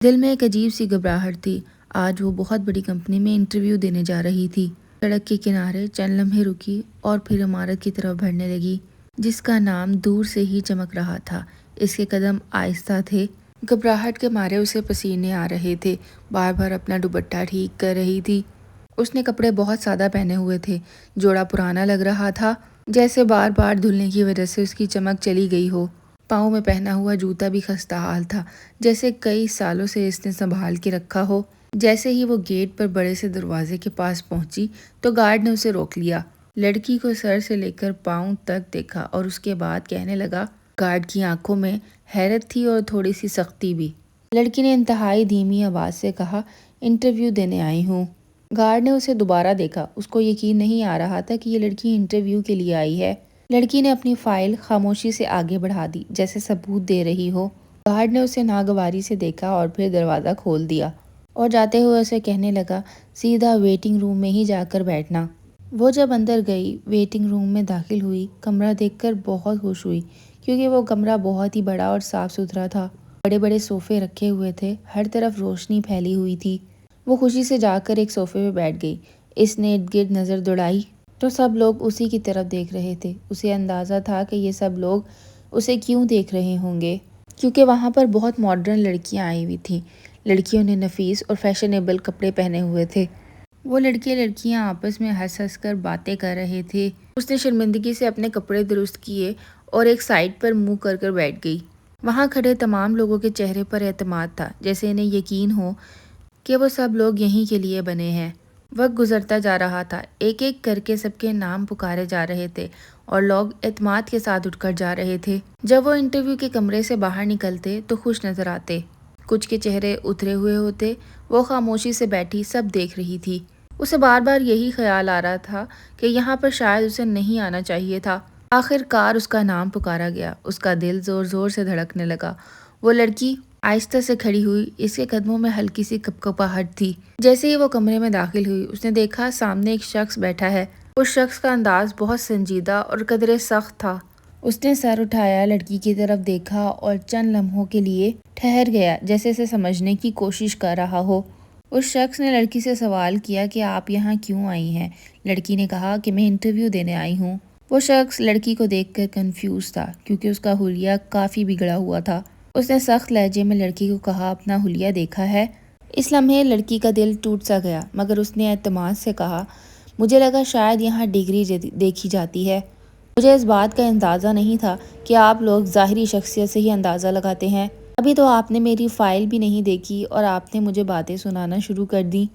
دل میں ایک عجیب سی گھبراہٹ تھی۔ آج وہ بہت بڑی کمپنی میں انٹرویو دینے جا رہی تھی۔ سڑک کے کنارے چند لمحے رکی اور پھر عمارت کی طرف بڑھنے لگی جس کا نام دور سے ہی چمک رہا تھا۔ اس کے قدم آہستہ تھے، گھبراہٹ کے مارے اسے پسینے آ رہے تھے، بار بار اپنا دوپٹہ ٹھیک کر رہی تھی۔ اس نے کپڑے بہت سادہ پہنے ہوئے تھے، جوڑا پرانا لگ رہا تھا، جیسے بار بار دھلنے کی وجہ سے اس کی چمک چلی گئی ہو۔ پاؤں میں پہنا ہوا جوتا بھی خستہ حال تھا، جیسے کئی سالوں سے اس نے سنبھال کے رکھا ہو۔ جیسے ہی وہ گیٹ پر بڑے سے دروازے کے پاس پہنچی تو گارڈ نے اسے روک لیا۔ لڑکی کو سر سے لے کر پاؤں تک دیکھا اور اس کے بعد کہنے لگا۔ گارڈ کی آنکھوں میں حیرت تھی اور تھوڑی سی سختی بھی۔ لڑکی نے انتہائی دھیمی آواز سے کہا، انٹرویو دینے آئی ہوں۔ گارڈ نے اسے دوبارہ دیکھا۔ اس کو یقین نہیں آ رہا تھا کہ یہ لڑکی انٹرویو کے لیے آئی ہے۔ لڑکی نے اپنی فائل خاموشی سے آگے بڑھا دی، جیسے ثبوت دے رہی ہو۔ گارڈ نے اسے ناگواری سے دیکھا اور پھر دروازہ کھول دیا اور جاتے ہوئے اسے کہنے لگا، سیدھا ویٹنگ روم میں ہی جا کر بیٹھنا۔ وہ جب اندر گئی، ویٹنگ روم میں داخل ہوئی، کمرہ دیکھ کر بہت خوش ہوئی، کیونکہ وہ کمرہ بہت ہی بڑا اور صاف ستھرا تھا۔ بڑے بڑے صوفے رکھے ہوئے تھے، ہر طرف روشنی پھیلی ہوئی تھی۔ وہ خوشی سے جا کر ایک صوفے پہ بیٹھ گئی۔ اس نے ارد گرد نظر دوڑائی تو سب لوگ اسی کی طرف دیکھ رہے تھے۔ اسے اندازہ تھا کہ یہ سب لوگ اسے کیوں دیکھ رہے ہوں گے، کیونکہ وہاں پر بہت ماڈرن لڑکیاں آئی ہوئی تھیں۔ لڑکیوں نے نفیس اور فیشنیبل کپڑے پہنے ہوئے تھے۔ وہ لڑکیاں آپس میں ہنس ہنس کر باتیں کر رہے تھے۔ اس نے شرمندگی سے اپنے کپڑے درست کیے اور ایک سائیڈ پر منہ کر بیٹھ گئی۔ وہاں کھڑے تمام لوگوں کے چہرے پر اعتماد تھا، جیسے انہیں یقین ہو کہ وہ سب لوگ یہیں کے لیے بنے ہیں۔ وقت گزرتا جا رہا تھا، ایک ایک کر کے سب کے نام پکارے جا رہے تھے اور لوگ اعتماد کے ساتھ اٹھ کر جا رہے تھے۔ جب وہ انٹرویو کے کمرے سے باہر نکلتے تو خوش نظر آتے، کچھ کے چہرے اترے ہوئے ہوتے۔ وہ خاموشی سے بیٹھی سب دیکھ رہی تھی۔ اسے بار بار یہی خیال آ رہا تھا کہ یہاں پر شاید اسے نہیں آنا چاہیے تھا۔ آخر کار اس کا نام پکارا گیا۔ اس کا دل زور زور سے دھڑکنے لگا۔ وہ لڑکی آہستہ سے کھڑی ہوئی، اس کے قدموں میں ہلکی سی کپکپاہٹ تھی۔ جیسے ہی وہ کمرے میں داخل ہوئی، اس نے دیکھا سامنے ایک شخص بیٹھا ہے۔ اس شخص کا انداز بہت سنجیدہ اور قدرے سخت تھا۔ اس نے سر اٹھایا، لڑکی کی طرف دیکھا اور چند لمحوں کے لیے ٹھہر گیا، جیسے اسے سمجھنے کی کوشش کر رہا ہو۔ اس شخص نے لڑکی سے سوال کیا کہ آپ یہاں کیوں آئی ہیں؟ لڑکی نے کہا کہ میں انٹرویو دینے آئی ہوں۔ وہ شخص لڑکی کو دیکھ کر کنفیوز تھا، کیونکہ اس کا حلیہ کافی بگڑا ہوا تھا۔ اس نے سخت لہجے میں لڑکی کو کہا، اپنا حلیہ دیکھا ہے؟ اس لمحے لڑکی کا دل ٹوٹ سا گیا، مگر اس نے اعتماد سے کہا، مجھے لگا شاید یہاں ڈگری دیکھی جاتی ہے۔ مجھے اس بات کا اندازہ نہیں تھا کہ آپ لوگ ظاہری شخصیت سے ہی اندازہ لگاتے ہیں۔ ابھی تو آپ نے میری فائل بھی نہیں دیکھی اور آپ نے مجھے باتیں سنانا شروع کر دی۔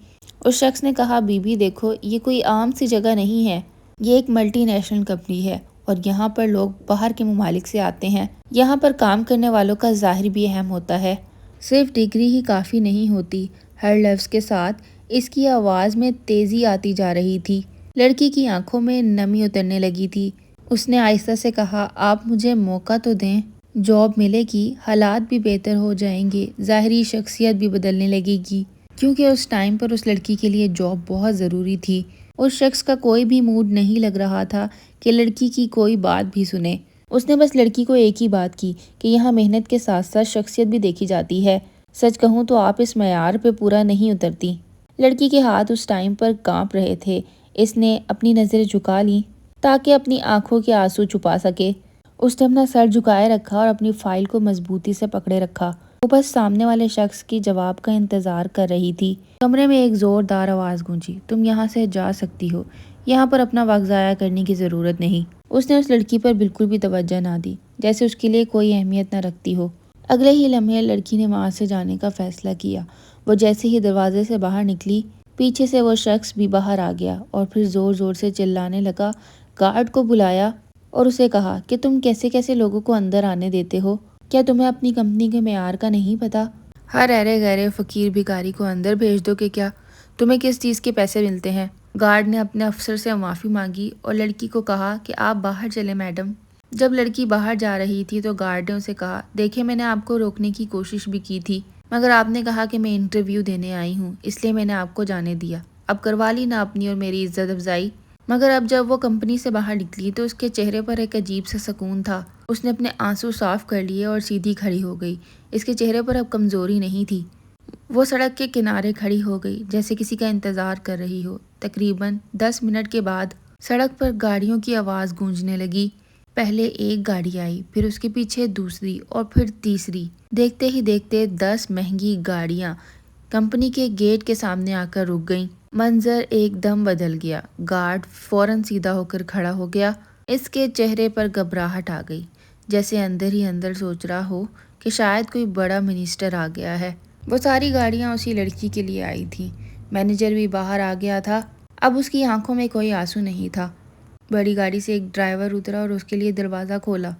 اس شخص نے کہا، بی بی دیکھو، یہ کوئی عام سی جگہ نہیں ہے، یہ ایک ملٹی نیشنل کمپنی ہے اور یہاں پر لوگ باہر کے ممالک سے آتے ہیں۔ یہاں پر کام کرنے والوں کا ظاہر بھی اہم ہوتا ہے، صرف ڈگری ہی کافی نہیں ہوتی۔ ہر لفظ کے ساتھ اس کی آواز میں تیزی آتی جا رہی تھی۔ لڑکی کی آنکھوں میں نمی اترنے لگی تھی۔ اس نے آہستہ سے کہا، آپ مجھے موقع تو دیں، جاب ملے گی، حالات بھی بہتر ہو جائیں گے، ظاہری شخصیت بھی بدلنے لگے گی، کیونکہ اس ٹائم پر اس لڑکی کے لیے جاب بہت ضروری تھی۔ اس شخص کا کوئی بھی موڈ نہیں لگ رہا تھا کہ لڑکی کی کوئی بات بھی سنے۔ اس نے بس لڑکی کو ایک ہی بات کی کہ یہاں محنت کے ساتھ ساتھ شخصیت بھی دیکھی جاتی ہے۔ سچ کہوں تو آپ اس معیار پہ پورا نہیں اترتی۔ لڑکی کے ہاتھ اس ٹائم پر کانپ رہے تھے۔ اس نے اپنی نظریں جھکا لیں تاکہ اپنی آنکھوں کے آنسو چھپا سکے۔ اس نے اپنا سر جھکائے رکھا اور اپنی فائل کو مضبوطی سے پکڑے رکھا۔ وہ بس سامنے والے شخص کی جواب کا انتظار کر رہی تھی۔ کمرے میں ایک زوردار آواز گونجی، تم یہاں سے جا سکتی ہو، یہاں پر اپنا وقت ضائع کرنے کی ضرورت نہیں۔ اس نے اس لڑکی پر بالکل بھی توجہ نہ دی، جیسے اس کے لیے کوئی اہمیت نہ رکھتی ہو۔ اگلے ہی لمحے لڑکی نے وہاں سے جانے کا فیصلہ کیا۔ وہ جیسے ہی دروازے سے باہر نکلی، پیچھے سے وہ شخص بھی باہر آ گیا اور پھر زور زور سے چلانے لگا۔ گارڈ کو بلایا اور اسے کہا کہ تم کیسے کیسے لوگوں کو اندر آنے دیتے ہو؟ کیا تمہیں اپنی کمپنی کے معیار کا نہیں پتا؟ ہر ایرے غیرے فقیر بھکاری کو اندر بھیج دو کہ کیا؟ تمہیں کس چیز کے پیسے ملتے ہیں؟ گارڈ نے اپنے افسر سے معافی مانگی اور لڑکی کو کہا کہ آپ باہر چلیں میڈم۔ جب لڑکی باہر جا رہی تھی تو گارڈ نے اسے کہا، دیکھیں میں نے آپ کو روکنے کی کوشش بھی کی تھی، مگر آپ نے کہا کہ میں انٹرویو دینے آئی ہوں، اس لیے میں نے آپ کو جانے دیا۔ اب کروا لی نا اپنی اور میری عزت افزائی۔ مگر اب جب وہ کمپنی سے باہر نکلی تو اس کے چہرے پر ایک عجیب سا سکون تھا۔ اس نے اپنے آنسو صاف کر لیے اور سیدھی کھڑی ہو گئی۔ اس کے چہرے پر اب کمزوری نہیں تھی، وہ سڑک کے کنارے کھڑی ہو گئی جیسے کسی کا انتظار کر رہی ہو۔ تقریباً 10 منٹ کے بعد سڑک پر گاڑیوں کی آواز گونجنے لگی۔ پہلے ایک گاڑی آئی، پھر اس کے پیچھے دوسری اور پھر تیسری۔ دیکھتے ہی دیکھتے 10 مہنگی گاڑیاں کمپنی کے گیٹ کے سامنے آ کر رک گئیں۔ منظر ایک دم بدل گیا۔ گارڈ فوراً سیدھا ہو کر کھڑا ہو گیا۔ اس کے چہرے پر گھبراہٹ آ گئی، جیسے اندر ہی اندر سوچ رہا ہو کہ شاید کوئی بڑا منسٹر آ گیا ہے۔ وہ ساری گاڑیاں اسی لڑکی کے لیے آئی تھیں۔ مینیجر بھی باہر آ گیا تھا۔ اب اس کی آنکھوں میں کوئی آنسو نہیں تھا۔ بڑی گاڑی سے ایک ڈرائیور اترا اور اس کے لیے دروازہ کھولا۔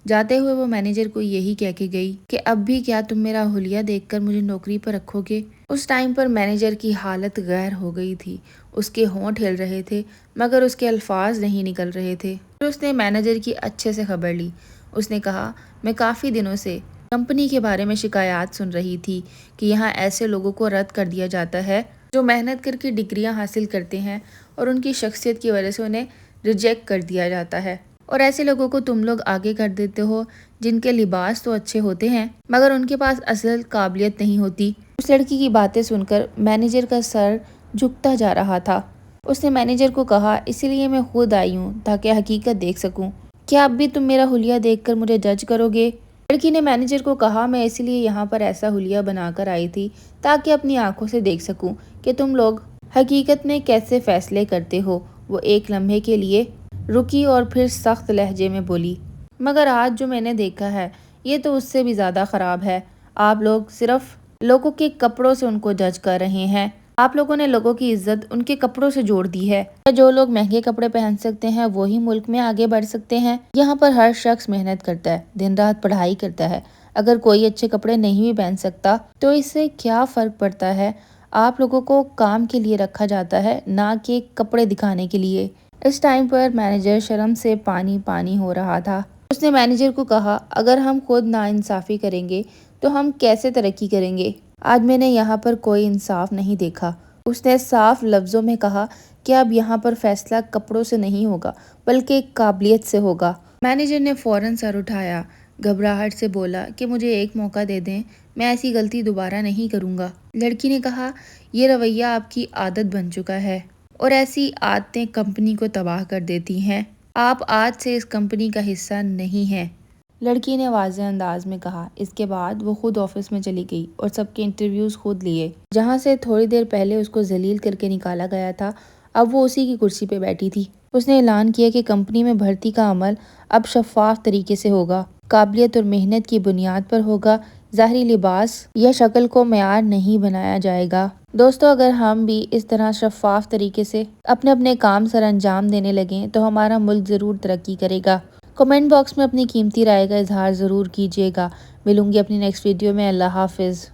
جاتے ہوئے وہ مینیجر کو یہی کہہ کے گئی کہ اب بھی کیا تم میرا حلیہ دیکھ کر مجھے نوکری پر رکھو گے؟ اس ٹائم پر مینیجر کی حالت غیر ہو گئی تھی۔ اس کے ہونٹ ہل رہے تھے مگر اس کے الفاظ نہیں نکل رہے تھے۔ پھر اس نے مینیجر کی اچھے سے خبر لی۔ اس نے کہا، میں کافی دنوں سے کمپنی کے بارے میں شکایات سن رہی تھی کہ یہاں ایسے لوگوں کو رد کر دیا جاتا ہے جو محنت کر کے ڈگریاں حاصل کرتے ہیں اور ان کی شخصیت کی وجہ سے انہیں ریجیکٹ کر دیا جاتا ہے، اور ایسے لوگوں کو تم لوگ آگے کر دیتے ہو جن کے لباس تو اچھے ہوتے ہیں مگر ان کے پاس اصل قابلیت نہیں ہوتی۔ اس لڑکی کی باتیں سن کر مینیجر کا سر جھکتا جا رہا تھا۔ اس نے مینیجر کو کہا، اسی لیے میں خود آئی ہوں تاکہ حقیقت دیکھ سکوں۔ کیا اب بھی تم میرا حلیہ دیکھ کر مجھے جج کرو گے؟ لڑکی نے مینیجر کو کہا، میں اسی لیے یہاں پر ایسا حلیہ بنا کر آئی تھی تاکہ اپنی آنکھوں سے دیکھ سکوں کہ تم لوگ حقیقت میں کیسے فیصلے کرتے ہو۔ وہ ایک لمحے کے لیے رکی اور پھر سخت لہجے میں بولی، مگر آج جو میں نے دیکھا ہے یہ تو اس سے بھی زیادہ خراب ہے۔ آپ لوگ صرف لوگوں کے کپڑوں سے ان کو جج کر رہے ہیں۔ آپ لوگوں نے لوگوں کی عزت ان کے کپڑوں سے جوڑ دی ہے۔ جو لوگ مہنگے کپڑے پہن سکتے ہیں وہی ملک میں آگے بڑھ سکتے ہیں۔ یہاں پر ہر شخص محنت کرتا ہے، دن رات پڑھائی کرتا ہے۔ اگر کوئی اچھے کپڑے نہیں بھی پہن سکتا تو اس سے کیا فرق پڑتا ہے؟ آپ لوگوں کو کام کے لیے رکھا جاتا ہے، نہ کہ کپڑے دکھانے کے لیے۔ اس ٹائم پر مینیجر شرم سے پانی پانی ہو رہا تھا۔ اس نے مینیجر کو کہا، اگر ہم خود ناانصافی کریں گے تو ہم کیسے ترقی کریں گے؟ آج میں نے یہاں پر کوئی انصاف نہیں دیکھا۔ اس نے صاف لفظوں میں کہا کہ اب یہاں پر فیصلہ کپڑوں سے نہیں ہوگا بلکہ قابلیت سے ہوگا۔ مینیجر نے فوراً سر اٹھایا، گھبراہٹ سے بولا کہ مجھے ایک موقع دے دیں، میں ایسی غلطی دوبارہ نہیں کروں گا۔ لڑکی نے کہا، یہ رویہ آپ کی عادت بن چکا ہے اور ایسی عادتیں کمپنی کو تباہ کر دیتی ہیں۔ آپ آج سے اس کمپنی کا حصہ نہیں ہیں۔ لڑکی نے واضح انداز میں کہا۔ اس کے بعد وہ خود آفس میں چلی گئی اور سب کے انٹرویوز خود لیے۔ جہاں سے تھوڑی دیر پہلے اس کو ذلیل کر کے نکالا گیا تھا، اب وہ اسی کی کرسی پہ بیٹھی تھی۔ اس نے اعلان کیا کہ کمپنی میں بھرتی کا عمل اب شفاف طریقے سے ہوگا، قابلیت اور محنت کی بنیاد پر ہوگا، ظاہری لباس یا شکل کو معیار نہیں بنایا جائے گا۔ دوستو، اگر ہم بھی اس طرح شفاف طریقے سے اپنے کام سر انجام دینے لگیں تو ہمارا ملک ضرور ترقی کرے گا۔ کمنٹ باکس میں اپنی قیمتی رائے کا اظہار ضرور کیجیے گا۔ ملوں گی اپنی نیکسٹ ویڈیو میں۔ اللہ حافظ۔